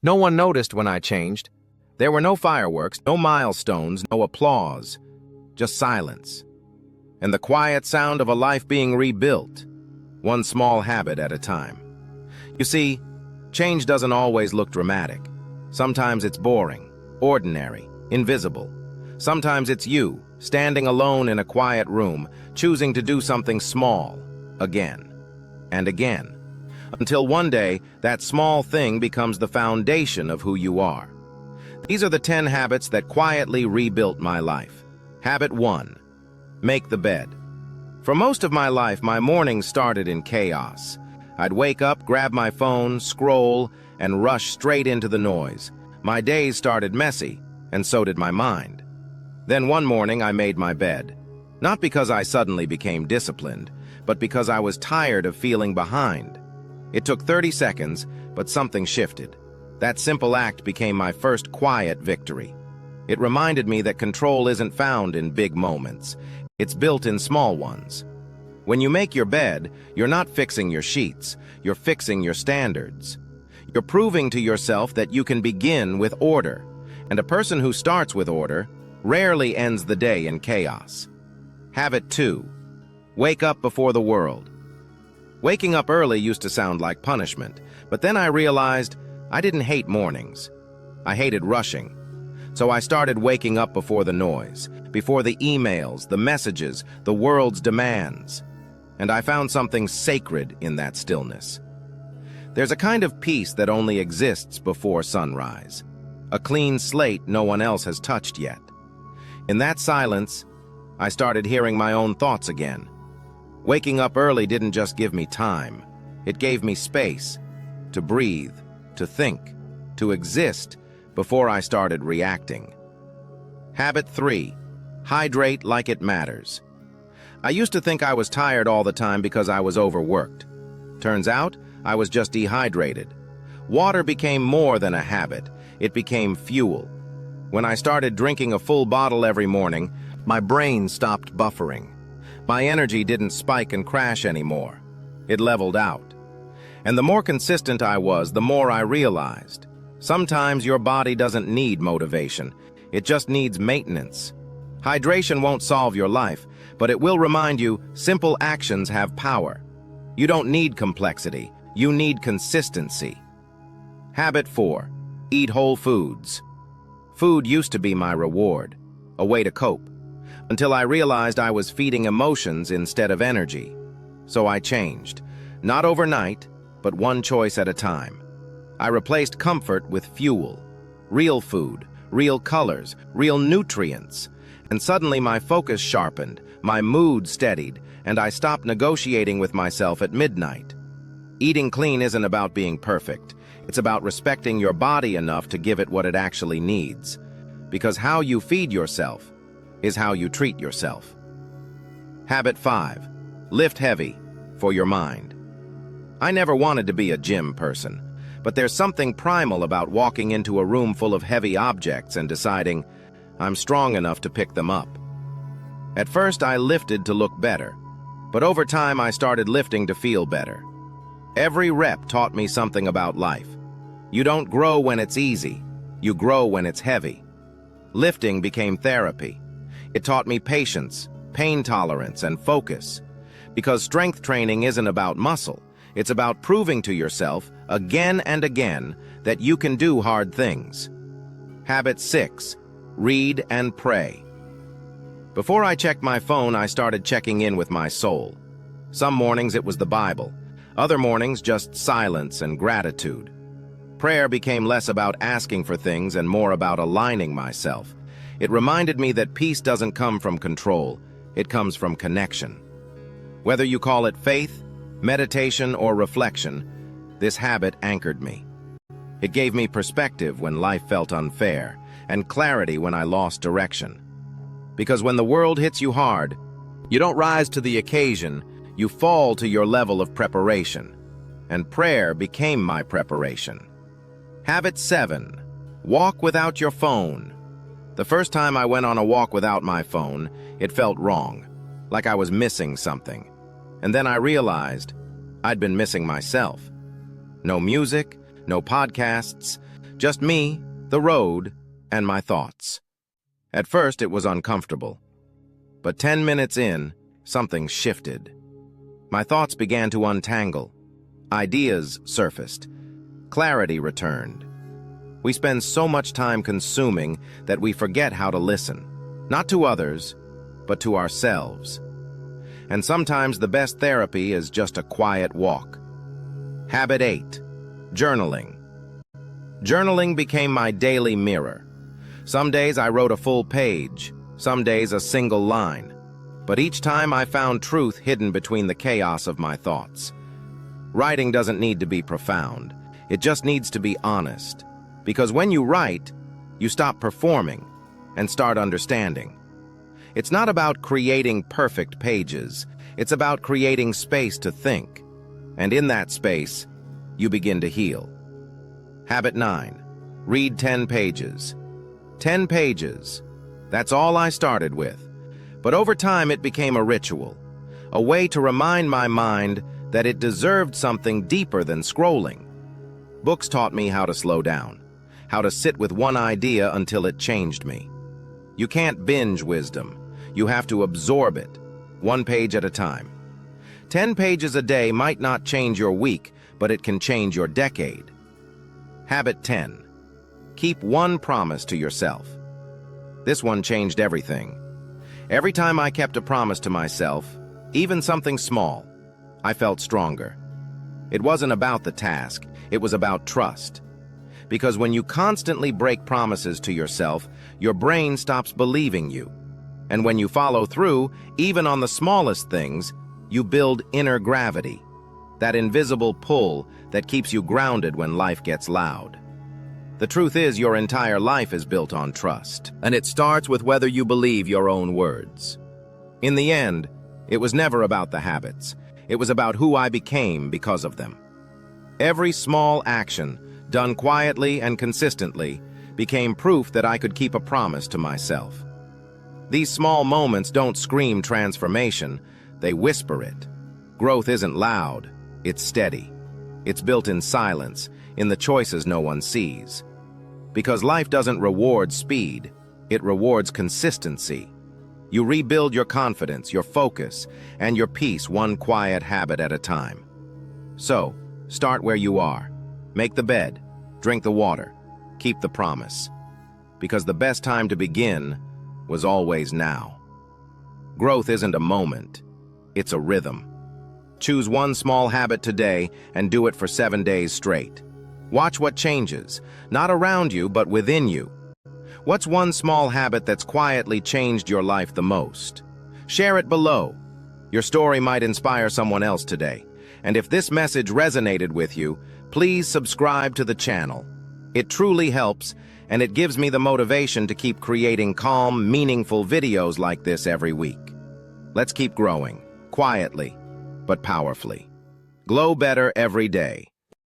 No one noticed when I changed. There were no fireworks, no milestones, no applause, just silence. And the quiet sound of a life being rebuilt, one small habit at a time. You see, change doesn't always look dramatic. Sometimes it's boring, ordinary, invisible. Sometimes it's you, standing alone in a quiet room, choosing to do something small, again and again, until one day that small thing becomes the foundation of who you are. These are the 10 habits that quietly rebuilt my life. Habit 1. Make the bed. For most of my life, my mornings started in chaos. I'd wake up, grab my phone, scroll, and rush straight into the noise. My days started messy, and so did my mind. Then one morning I made my bed. Not because I suddenly became disciplined, but because I was tired of feeling behind. It took 30 seconds, but something shifted. That simple act became my first quiet victory. It reminded me that control isn't found in big moments. It's built in small ones. When you make your bed, you're not fixing your sheets, you're fixing your standards. You're proving to yourself that you can begin with order, and a person who starts with order rarely ends the day in chaos. Habit 2. Wake up before the world. Waking up early used to sound like punishment, but then I realized I didn't hate mornings. I hated rushing. So I started waking up before the noise, before the emails, the messages, the world's demands. And I found something sacred in that stillness. There's a kind of peace that only exists before sunrise, a clean slate no one else has touched yet. In that silence, I started hearing my own thoughts again. Waking up early didn't just give me time. It gave me space to breathe, to think, to exist before I started reacting. Habit 3. Hydrate like it matters. I used to think I was tired all the time because I was overworked. Turns out, I was just dehydrated. Water became more than a habit. It became fuel. When I started drinking a full bottle every morning, my brain stopped buffering. My energy didn't spike and crash anymore. It leveled out. And the more consistent I was, the more I realized. Sometimes your body doesn't need motivation. It just needs maintenance. Hydration won't solve your life, but it will remind you simple actions have power. You don't need complexity. You need consistency. Habit 4. Eat whole foods. Food used to be my reward, a way to cope, until I realized I was feeding emotions instead of energy. So I changed. Not overnight, but one choice at a time. I replaced comfort with fuel, real food, real colors, real nutrients. And suddenly my focus sharpened, my mood steadied, and I stopped negotiating with myself at midnight. Eating clean isn't about being perfect. It's about respecting your body enough to give it what it actually needs. Because how you feed yourself is how you treat yourself. Habit 5. Lift heavy for your mind. I never wanted to be a gym person, but there's something primal about walking into a room full of heavy objects and deciding, I'm strong enough to pick them up. At first, I lifted to look better, but over time I started lifting to feel better. Every rep taught me something about life. You don't grow when it's easy, you grow when it's heavy. Lifting became therapy. It taught me patience, pain tolerance, and focus. Because strength training isn't about muscle, it's about proving to yourself, again and again, that you can do hard things. Habit 6. Read and pray. Before I checked my phone, I started checking in with my soul. Some mornings it was the Bible. Other mornings just silence and gratitude. Prayer became less about asking for things and more about aligning myself. It reminded me that peace doesn't come from control, it comes from connection. Whether you call it faith, meditation, or reflection, this habit anchored me. It gave me perspective when life felt unfair, and clarity when I lost direction. Because when the world hits you hard, you don't rise to the occasion, you fall to your level of preparation. And prayer became my preparation. Habit 7. Walk without your phone. The first time I went on a walk without my phone, it felt wrong, like I was missing something. And then I realized I'd been missing myself. No music, no podcasts, Just me, the road, and my thoughts. At first, it was uncomfortable. But 10 minutes in, something shifted. My thoughts began to untangle. Ideas surfaced. Clarity returned. We spend so much time consuming that we forget how to listen, not to others, but to ourselves. And sometimes the best therapy is just a quiet walk. Habit 8. Journaling. Journaling became my daily mirror. Some days I wrote a full page, some days a single line. But each time I found truth hidden between the chaos of my thoughts. Writing doesn't need to be profound. It just needs to be honest. Because when you write, you stop performing and start understanding. It's not about creating perfect pages. It's about creating space to think. And in that space, you begin to heal. Habit 9. Read 10 pages. 10 pages. That's all I started with. But over time, it became a ritual. A way to remind my mind that it deserved something deeper than scrolling. Books taught me how to slow down. How to sit with one idea until it changed me. You can't binge wisdom. You have to absorb it, one page at a time. 10 pages a day might not change your week, but it can change your decade. Habit 10. Keep one promise to yourself. This one changed everything. Every time I kept a promise to myself, even something small, I felt stronger. It wasn't about the task, it was about trust. Because when you constantly break promises to yourself, your brain stops believing you. And when you follow through, even on the smallest things, you build inner gravity, that invisible pull that keeps you grounded when life gets loud. The truth is, your entire life is built on trust, and it starts with whether you believe your own words. In the end, it was never about the habits. It was about who I became because of them. Every small action, done quietly and consistently, became proof that I could keep a promise to myself. These small moments don't scream transformation, they whisper it. Growth isn't loud, it's steady. It's built in silence, in the choices no one sees. Because life doesn't reward speed, it rewards consistency. You rebuild your confidence, your focus, and your peace one quiet habit at a time. So, start where you are. Make the bed, drink the water, keep the promise. Because the best time to begin was always now. Growth isn't a moment, it's a rhythm. Choose one small habit today and do it for 7 days straight. Watch what changes, not around you, but within you. What's one small habit that's quietly changed your life the most? Share it below. Your story might inspire someone else today. And if this message resonated with you, please subscribe to the channel. It truly helps, and it gives me the motivation to keep creating calm, meaningful videos like this every week. Let's keep growing, quietly, but powerfully. Glow better every day.